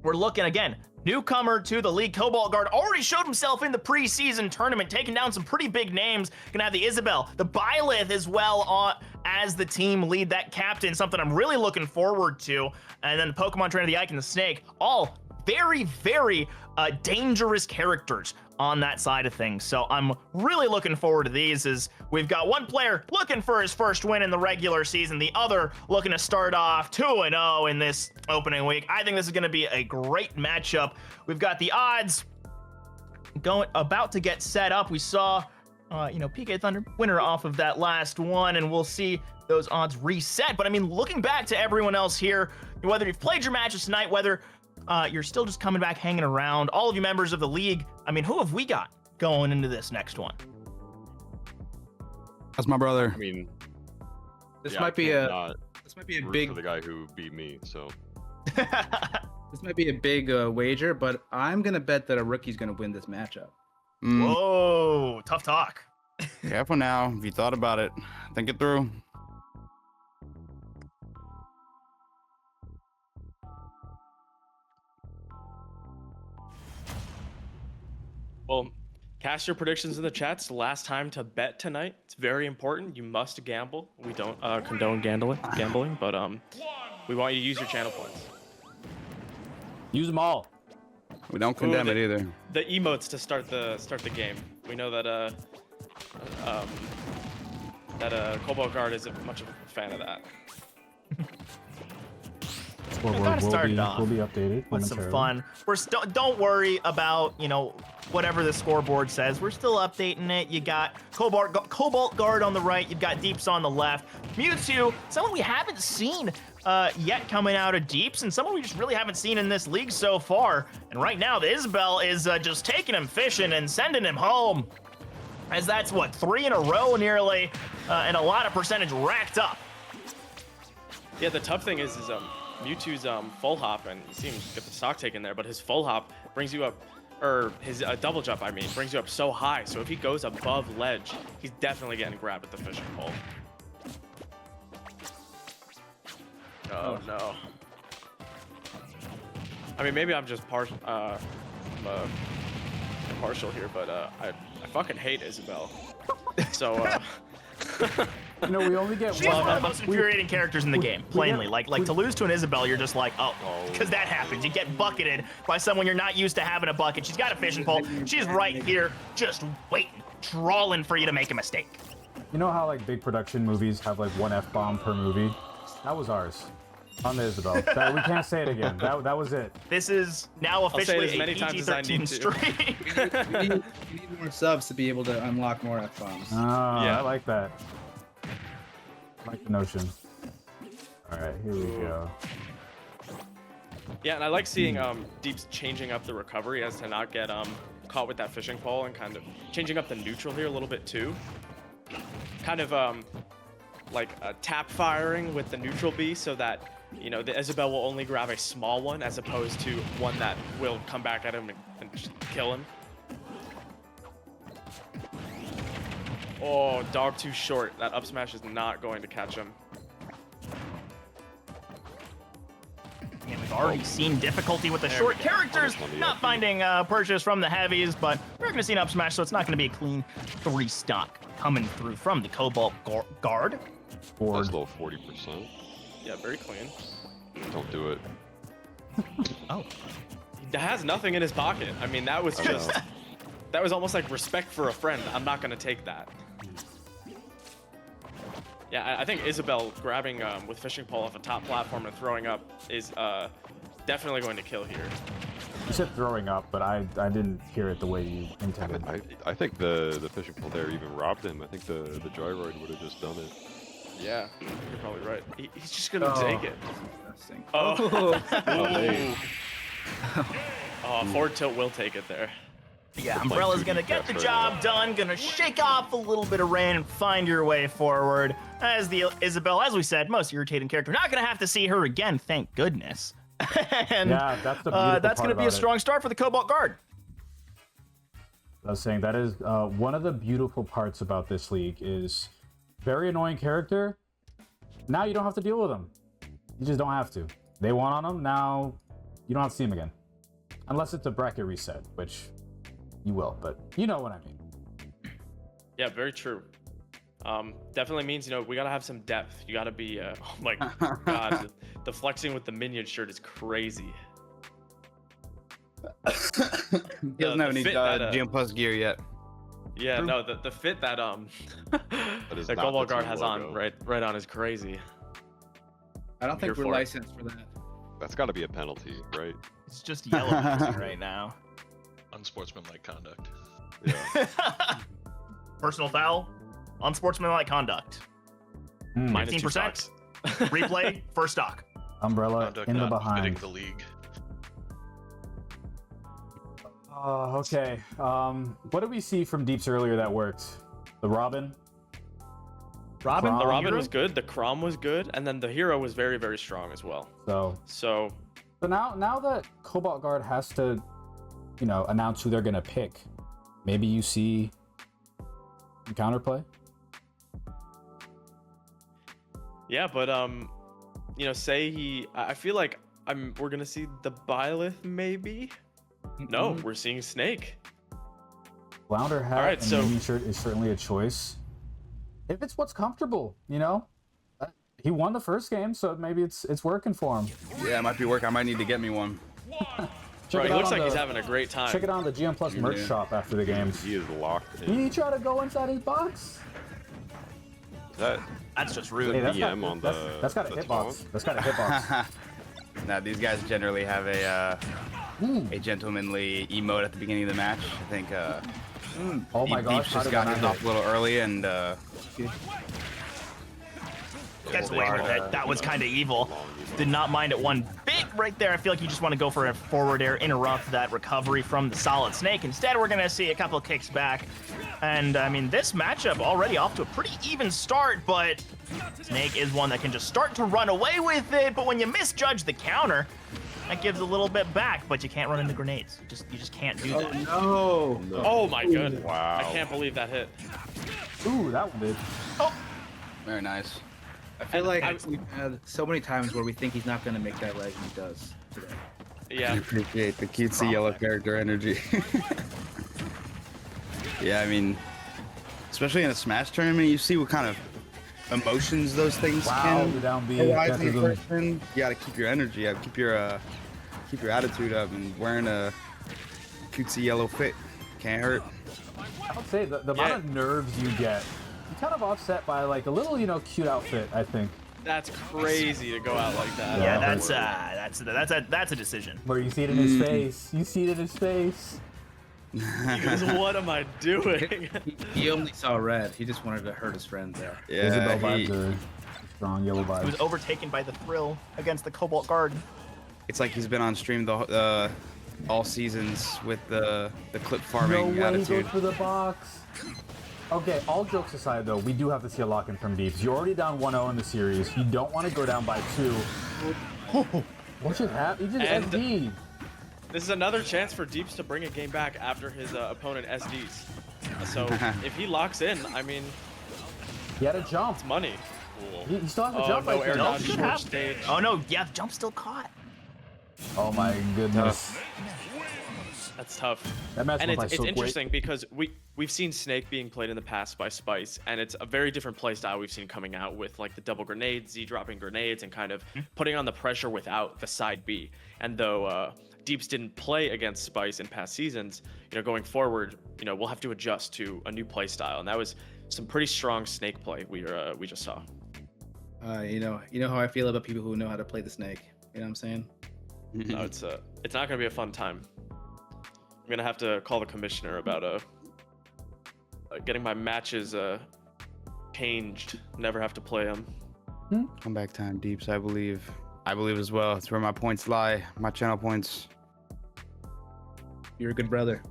we're looking again. Newcomer to the league, Cobalt Guard already showed himself in the preseason tournament, taking down some pretty big names. Gonna have the Isabel, the Byleth as well as the team lead, that captain, something I'm really looking forward to. And then the Pokemon trainer, the Ike and the Snake, all very, very dangerous characters on that side of things. So I'm really looking forward to these, as we've got one player looking for his first win in the regular season, the other looking to start off 2-0 in this opening week. I think this is going to be a great matchup. We've got the odds about to get set up. We saw PK Thunder winner off of that last one, and we'll see those odds reset. But I mean, looking back to everyone else here, whether you've played your matches tonight, whether you're still just coming back, hanging around, all of you members of the league, I mean, who have we got going into this next one? That's my brother. I mean, this might be a big for the guy who beat me. So this might be a big wager, but I'm gonna bet that a rookie's gonna win this matchup. Whoa, tough talk. Careful now. If you thought about it, think it through. Well, cast your predictions in the chat. It's the last time to bet tonight. It's very important. You must gamble. We don't condone gambling, but we want you to use your channel points. Use them all. We don't condemn it either. The emotes to start the game. We know that Cobalt Guard isn't much of a fan of that. We'll be updated with some fun. We're still, don't worry about, whatever the scoreboard says. We're still updating it. You got Cobalt Guard on the right. You've got Deeps on the left. Mewtwo, someone we haven't seen yet coming out of Deeps, and someone we just really haven't seen in this league so far. And right now, the Isabel is just taking him fishing and sending him home, as that's, what, 3 in a row nearly, and a lot of percentage racked up. Yeah, the tough thing is Mewtwo's full hop, and you see him get the stock taken there, but his full hop brings you up, or his double jump, brings you up so high. So if he goes above ledge, he's definitely getting grabbed at the fishing pole. Oh no. I mean, maybe I'm just partial here, but I fucking hate Isabel. So we only get She's one of the most infuriating characters in the game, plainly. Like to lose to an Isabel, you're just like, oh, because that happens. You get bucketed by someone you're not used to having a bucket. She's got a fishing pole. She's right here, just waiting, trawling for you to make a mistake. You know how like big production movies have like one F-bomb per movie? That was ours. On the Isabel. We can't say it again. That was it. This is now officially as many a times as I PG-13 need to. stream. We need more subs to be able to unlock more F-bombs. Oh, Yeah. I like that. I like the notion. All right, here we go. yeah, and I like seeing Deeps changing up the recovery as to not get caught with that fishing pole, and kind of changing up the neutral here a little bit too. Kind of like tap firing with the neutral B, so that the Isabel will only grab a small one as opposed to one that will come back at him and just kill him. Oh, dog too short. That up smash is not going to catch him. And we've already seen difficulty with the short characters, not finding purchase from the heavies, but we're going to see an up smash, so it's not going to be a clean 3 stock coming through from the Cobalt Guard. That's low 40%. Yeah, very clean. Don't do it. Oh. He has nothing in his pocket. I mean, that was just... That was almost like respect for a friend. I'm not going to take that. Yeah, I think Isabel grabbing with fishing pole off a top platform and throwing up is definitely going to kill here. You said throwing up, but I didn't hear it the way you intended. I think the fishing pole there even robbed him. I think the joyride would have just done it. Yeah, you're probably right. He's just going to take it. Oh. Forward tilt will take it there. Yeah, Umbrella's gonna get the job done, gonna shake off a little bit of rain and find your way forward. As the Isabel, as we said, most irritating character. Not gonna have to see her again, thank goodness. And yeah, that's the beautiful that's gonna be a strong start for the Cobalt Guard. I was saying that is one of the beautiful parts about this league is very annoying character. Now you don't have to deal with them. You just don't have to. They won on them. Now You don't have to see him again. Unless it's a bracket reset, which you will, but you know what I mean. Yeah, very true. Definitely means, you know, we gotta have some depth. You gotta be, oh my god, the flexing with the minion shirt is crazy. He doesn't have any GMPLUS gear yet. Yeah, True. no, the fit that is that not Cobalt the guard team has logo. on right on is crazy. I don't think Here we're for it. licensed for that. That's got to be a penalty, right? It's just yellow right now. Unsportsmanlike conduct. Yeah. Personal foul, unsportsmanlike conduct. Minus 2 15%. stocks. Replay, first stock. Umbrella Conduct in the not befitting behind. the league. Okay. What did we see from Deeps earlier that worked? The Robin? Robin, The Robin hero? was good, the Crom was good, and then the hero was very, very strong as well. So So now that Cobalt Guard has to, you know, announce who they're gonna pick, maybe you see the counterplay. yeah, but you know, say I feel like we're gonna see the Byleth maybe. No, we're seeing Snake. Flounder hat Alright, and so- mini shirt is certainly a choice. If it's what's comfortable, you know. He won the first game, so maybe it's working for him. Yeah, it might be working. I might need to get me one. Bro, he it out looks on like he's the- having a great time. Check it out on the GMPLUS merch Yeah. shop after the games. He is locked Did in. he try to go inside his box? Is that That's just rude. Hey, that's BM got, on that's got a the hitbox. taunt? That's got a hitbox. Nah, these guys generally have a gentlemanly emote at the beginning of the match. I think Oh my gosh, Deeps how just did got that his not off a little early and Gets away with it. That was kind of evil. Did not mind it one bit right there. I feel like you just want to go for a forward air, interrupt that recovery from the solid Snake. Instead, we're going to see a couple of kicks back. And, I mean, this matchup already off to a pretty even start, but Snake is one that can just start to run away with it. But when you misjudge the counter, that gives a little bit back, but you can't run into grenades. You just can't do that. no. Oh my god. Wow. I can't believe that hit. Ooh, that one did. Very nice. I feel like we've had so many times where we think he's not going to make that leg, and he does today. Yeah. Appreciate the cutesy yellow character energy. Yeah, I mean, especially in a Smash tournament, you see what kind of emotions those things Wow, the can down B. arise in a Definitely. person. You gotta keep your energy up, keep your attitude up, and wearing a cutesy yellow fit can't hurt. I would say the amount of nerves you get, you kind of offset by like a little, you know, cute outfit, I think. That's crazy to go out like that. Yeah, Yeah. that's a decision. Where you see it in his face. You see it in his face. Because what am I doing? He only saw red. He just wanted to hurt his friend there. Isabel Yeah, vibes are strong, yellow He was vibes. overtaken by the thrill against the Cobalt Guard. it's like he's been on stream all seasons with the clip No farming way he attitude. goes for the box. Okay, all jokes aside though, we do have to see a lock-in from Deeps. You're already down 1-0 in the series. You don't want to go down by 2. What should happen? He just And- SD. This is another chance for Deeps to bring a game back after his opponent SDs. So if he locks in, I mean, He had a jump. it's money. He still has a Oh, jump no right air there. dodge, should short have- stage. Oh no, yeah, the jump still caught. Oh my goodness. That's tough. That match And went by it's so quick. interesting because we've seen Snake being played in the past by Spice, and it's a very different playstyle we've seen coming out with like the double grenades, Z dropping grenades, and kind of putting on the pressure without the side B. And though Deeps didn't play against Spice in past seasons, you know, going forward, you know, we'll have to adjust to a new playstyle, and that was some pretty strong Snake play we just saw. You know how I feel about people who know how to play the snake. You know what I'm saying? No, it's not gonna be a fun time. I'm gonna have to call the commissioner about getting my matches changed. Never have to play them. Comeback time, Deeps. I believe as well. It's where my points lie. My channel points. You're a good brother.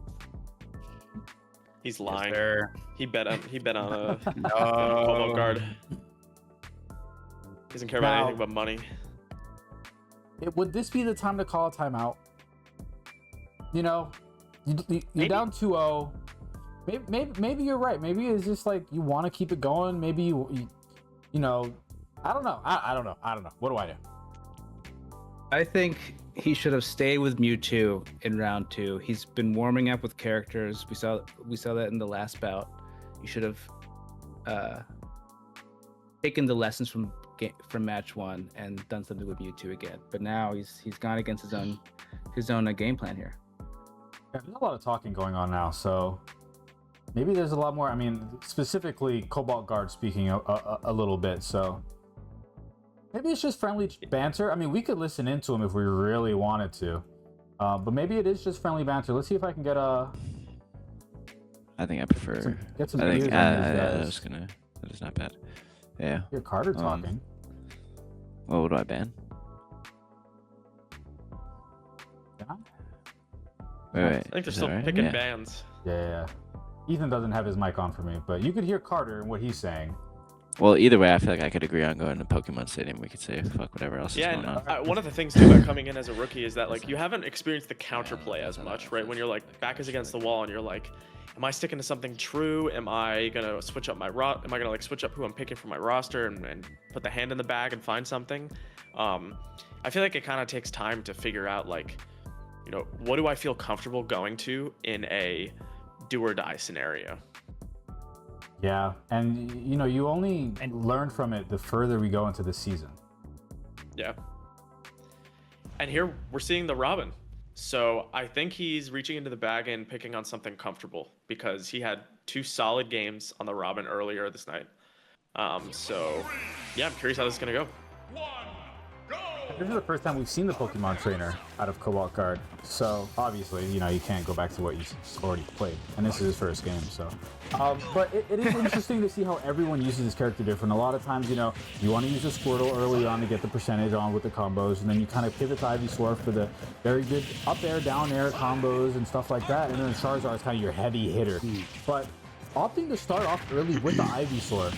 He's lying. There. He bet on Cobalt No. Guard. Doesn't care about Now- anything but money. Would this be the time to call a timeout? You know, you're down 2-0. Maybe you're right. Maybe it's just like you want to keep it going. Maybe you know, I don't know. I don't know. What do I do? I think he should have stayed with Mewtwo in round 2. He's been warming up with characters. We saw that in the last bout. You should have taken the lessons from match 1 and done something with Mewtwo again. But now he's gone against his own game plan here. Yeah, there's a lot of talking going on now, so maybe there's a lot more. I mean, specifically Cobalt Guard speaking a little bit, so maybe it's just friendly banter. I mean, we could listen into him if we really wanted to, but maybe it is just friendly banter. Let's see if I can get a. I think I prefer. Get some I think views on these guys. that is not bad. Yeah. Hear Carter talking. Well, what do I ban? Yeah. Wait. I think they're is still that right? picking Yeah. bans. Yeah. Ethan doesn't have his mic on for me, but you could hear Carter and what he's saying. Well, either way, I feel like I could agree on going to Pokemon Stadium. We could say fuck whatever else Yeah, is and going on. one of the things too about coming in as a rookie is that like you haven't experienced the counterplay as much, right? When you're like back is against the wall and you're like, am I sticking to something true? Am I gonna switch up am I gonna like switch up who I'm picking for my roster and put the hand in the bag and find something? I feel like it kind of takes time to figure out like, you know, what do I feel comfortable going to in a do or die scenario? Yeah, and you know, you only learn from it the further we go into the season. Yeah. And here we're seeing the Robin. So I think he's reaching into the bag and picking on something comfortable because he had 2 solid games on the Robin earlier this night. So yeah, I'm curious how this is gonna go. This is the first time we've seen the Pokemon trainer out of Cobalt Guard, so obviously, you know, you can't go back to what you already played, and this is his first game, so. But it is interesting to see how everyone uses this character different. A lot of times, you know, you want to use a Squirtle early on to get the percentage on with the combos, and then you kind of pivot to Ivysaur for the very good up air, down air combos and stuff like that, and then Charizard is kind of your heavy hitter. But opting to start off early with the Ivysaur,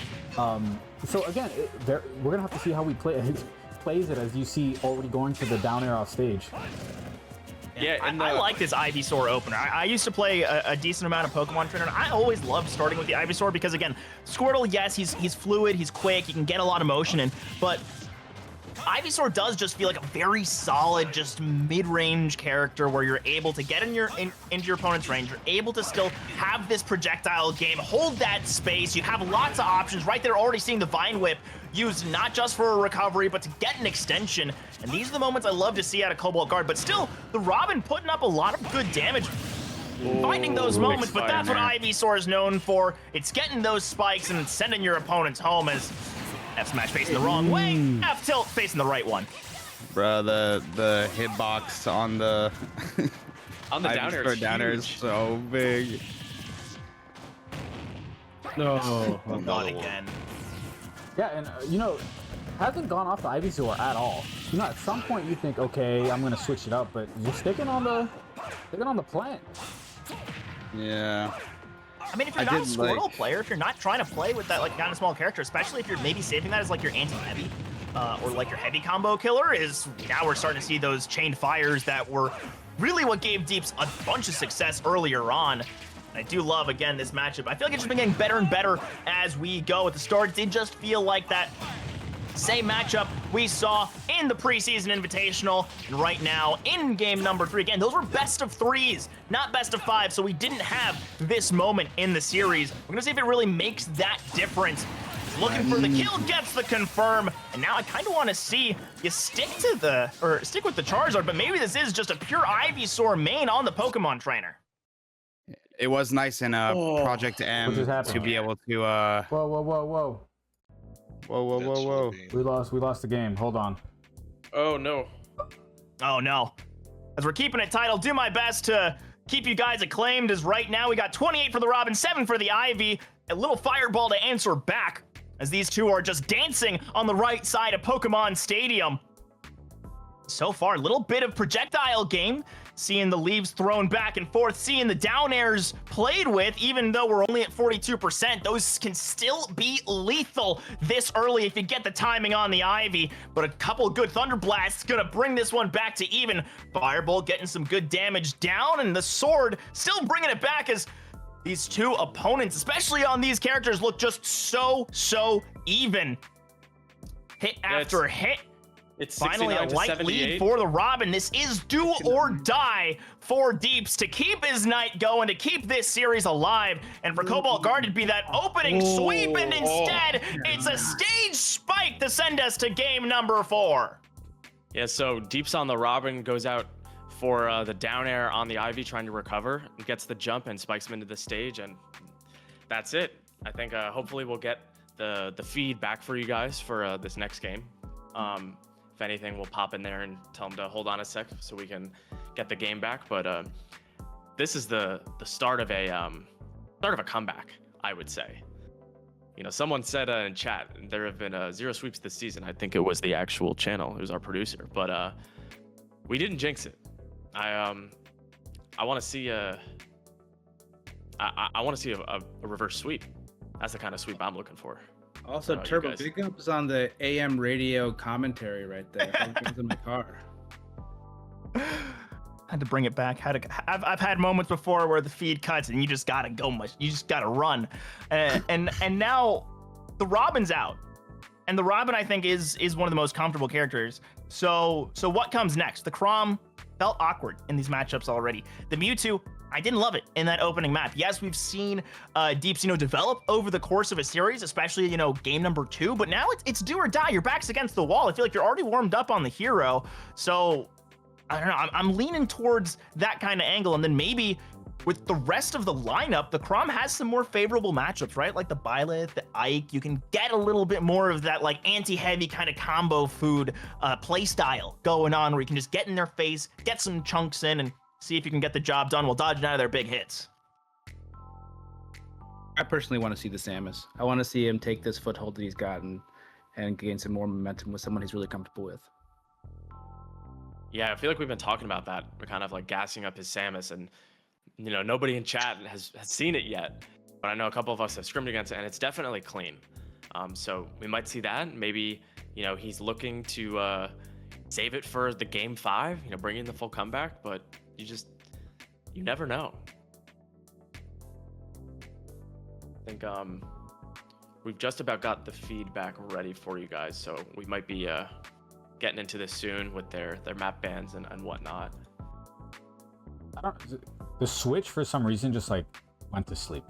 so again, we're gonna have to see how we plays it as you see already going to the down air off stage. Yeah, and I like this Ivysaur opener. I used to play a decent amount of Pokemon Trainer, and I always loved starting with the Ivysaur because, again, Squirtle, yes, he's fluid, he's quick, he can get a lot of motion in, but Ivysaur does just feel like a very solid, just mid-range character where you're able to get into your opponent's range, you're able to still have this projectile game, hold that space, you have lots of options. Right there, already seeing the Vine Whip used not just for a recovery, but to get an extension. And these are the moments I love to see out of Cobalt Guard, but still, the Robin putting up a lot of good damage. Finding those moments, but that's what Ivysaur is known for. It's getting those spikes and sending your opponents home as F-Smash facing the wrong way, F-Tilt facing the right one. Bro, the hitbox on the on the down air is so big. No. Not again. Yeah, and you know, hasn't gone off the Ivysaur at all. You know, at some point you think, okay, I'm gonna switch it up, but you're sticking on the plant. Yeah. I mean, if you're not a Squirtle player, if you're not trying to play with that like kind of small character, especially if you're maybe saving that as like your anti-heavy or like your heavy combo killer, is now we're starting to see those chained fires that were really what gave Deeps a bunch of success earlier on. And I do love, again, this matchup. I feel like it's just been getting better and better as we go. At the start, it did just feel like that same matchup we saw in the preseason invitational, and right now in game number 3. Again, those were best of 3s, not best of 5, so we didn't have this moment in the series. We're gonna see if it really makes that difference. He's looking for the kill, gets the confirm, and now I kind of want to see you stick with the Charizard, but maybe this is just a pure Ivysaur main on the Pokemon Trainer. It was nice in Project M to be able to Whoa. We lost the game. Hold on. Oh no. Oh no. As we're keeping it tight, I'll do my best to keep you guys acclaimed, as right now we got 28 for the Robin, 7 for the Ivy, a little fireball to answer back as these two are just dancing on the right side of Pokemon Stadium. So far, a little bit of projectile game, seeing the leaves thrown back and forth, seeing the down airs played with, even though we're only at 42%, those can still be lethal this early if you get the timing on the Ivy, but a couple good Thunder Blasts gonna bring this one back to even. Firebolt getting some good damage down, and the Sword still bringing it back as these two opponents, especially on these characters, look just so even. Hit after hit. It's Finally, a 69 to light 78. lead for the Robin. This is do or die for Deeps to keep his night going, to keep this series alive. And for Cobalt Guard, it'd be that opening sweep, and instead, it's a stage spike to send us to game number 4. Yeah, so Deeps on the Robin goes out for the down air on the Ivy, trying to recover, and gets the jump and spikes him into the stage, and that's it. I think hopefully we'll get the feed back for you guys for this next game. If anything, we'll pop in there and tell them to hold on a sec so we can get the game back. But this is the start of a comeback, I would say. You know, someone said in chat there have been 0 sweeps this season. I think it was the actual channel. It was our producer, but we didn't jinx it. I want to see I want to see a reverse sweep. That's the kind of sweep I'm looking for. Also, you Turbo, guys. big ups on the AM radio commentary right there. I was in my car. Had to bring it back. I've had moments before where the feed cuts and you just gotta go you just gotta run, and now the Robin's out, and the Robin I think is one of the most comfortable characters. So what comes next? The Chrom felt awkward in these matchups already. The Mewtwo, I didn't love it in that opening map. Yes, we've seen Deeps, develop over the course of a series, especially, game number 2, but now it's do or die. Your back's against the wall. I feel like you're already warmed up on the hero. So, I don't know, I'm leaning towards that kind of angle, and then maybe with the rest of the lineup, the Chrom has some more favorable matchups, right? Like the Byleth, the Ike, you can get a little bit more of that like anti-heavy kind of combo food play style going on, where you can just get in their face, get some chunks in, and see if you can get the job done while dodging out of their big hits. I personally want to see the Samus. I want to see him take this foothold that he's gotten and gain some more momentum with someone he's really comfortable with. Yeah, I feel like we've been talking about that. We're kind of like gassing up his Samus, and nobody in chat has seen it yet, but I know a couple of us have scrimmed against it, and it's definitely clean. So we might see that. Maybe he's looking to save it for the game 5. Bring in the full comeback, but you never know. I think we've just about got the feedback ready for you guys, so we might be getting into this soon with their map bans and whatnot. The Switch for some reason just like went to sleep.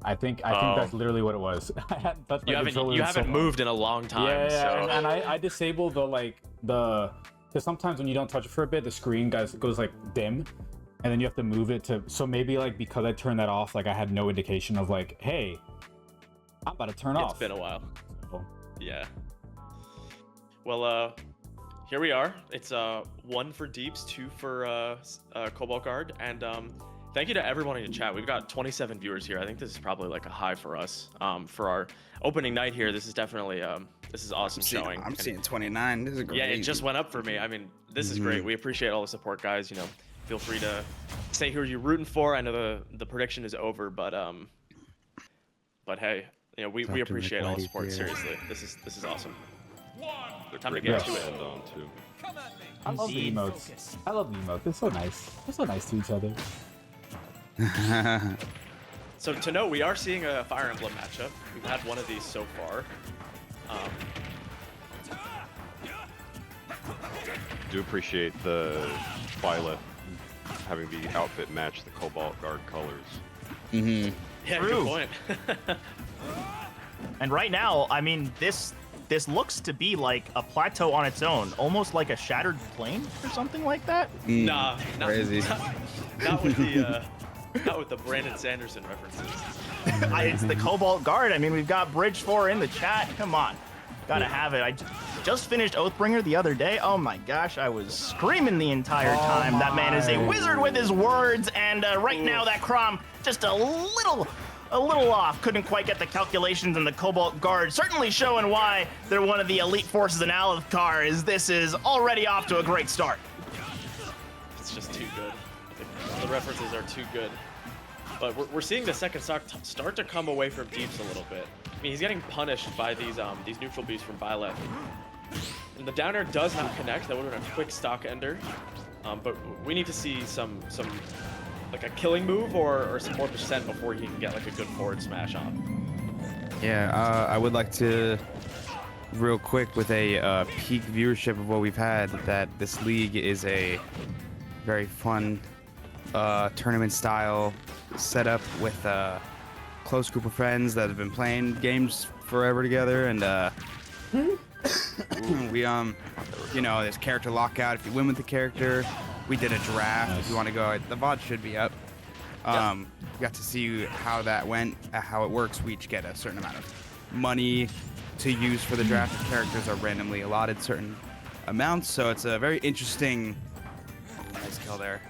I think that's literally what it was. I hadn't touched my controller you in haven't so moved in a long time. Yeah, so. and I disable because sometimes when you don't touch it for a bit, the screen goes like dim, and then you have to move it to. So maybe like because I turned that off, like I had no indication of like, hey, I'm about to turn off. It's been a while. So, Yeah. Well, here we are. It's 1 for Deeps, 2 for Cobalt Guard, and thank you to everyone in the chat. We've got 27 viewers here. I think this is probably like a high for us. For our opening night here, this is definitely this is awesome showing. I'm seeing 29. This is great. Yeah, it just went up for me. I mean, this is great. We appreciate all the support, guys. Feel free to say who you're rooting for. I know the prediction is over, but hey, we appreciate all the support. Seriously, this is awesome. Time to get to it. End on too. I love the emotes. I love the emotes. They're so nice. They're so nice to each other. So to note, we are seeing a Fire Emblem matchup. We've had one of these so far. Do appreciate the Byleth having the outfit match the Cobalt Guard colors. Mm-hmm. Yeah, True. good point. And right now, I mean, this looks to be like a plateau on its own, almost like a shattered plane or something like that. Nah, Crazy. Not with the not with the Brandon Sanderson references. It's the Cobalt Guard. I mean, we've got Bridge 4 in the chat. Come on. Gotta have it. I just finished Oathbringer the other day. Oh my gosh, I was screaming the entire time. That man is a wizard with his words, and right now that Chrom just a little off. Couldn't quite get the calculations, and the Cobalt Guard certainly showing why they're one of the elite forces in Alethkar, as this is already off to a great start. It's just too good. The references are too good. But we're seeing the second stock start to come away from Deeps a little bit. I mean, he's getting punished by these neutral beasts from Byleth. And the down air does not connect. That would have been a quick stock ender. But we need to see some like a killing move or some more percent before he can get like a good forward smash on. Yeah, I would like to real quick with a peak viewership of what we've had, that this league is a very fun tournament style setup with a close group of friends that have been playing games forever together, and we you know, there's character lockout if you win with the character. We did a draft. If you want to go, the VOD should be up. You got to see how that went, how it works. We each get a certain amount of money to use for the draft. The characters are randomly allotted certain amounts, so it's a very interesting. Nice kill there.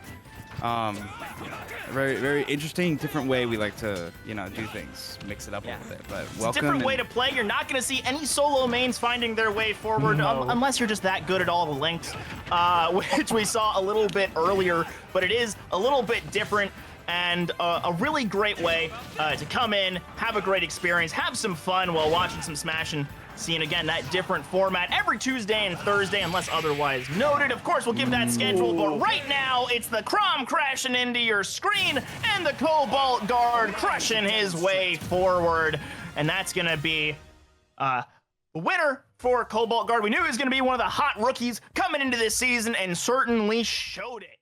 Very, very interesting, different way we like to, you know, do things, mix it up a little bit. But It's welcome. a different way and- to play. You're not going to see any solo mains finding their way forward unless you're just that good at all the links, which we saw a little bit earlier. But it is a little bit different, and a really great way to come in, have a great experience, have some fun while watching some Smash, and seeing again that different format every Tuesday and Thursday, unless otherwise noted. Of course, we'll give that schedule, but right now it's the Chrom crashing into your screen and the Cobalt guard crushing his way forward, and that's gonna be the winner for Cobalt guard. We knew he was gonna be one of the hot rookies coming into this season, and certainly showed it.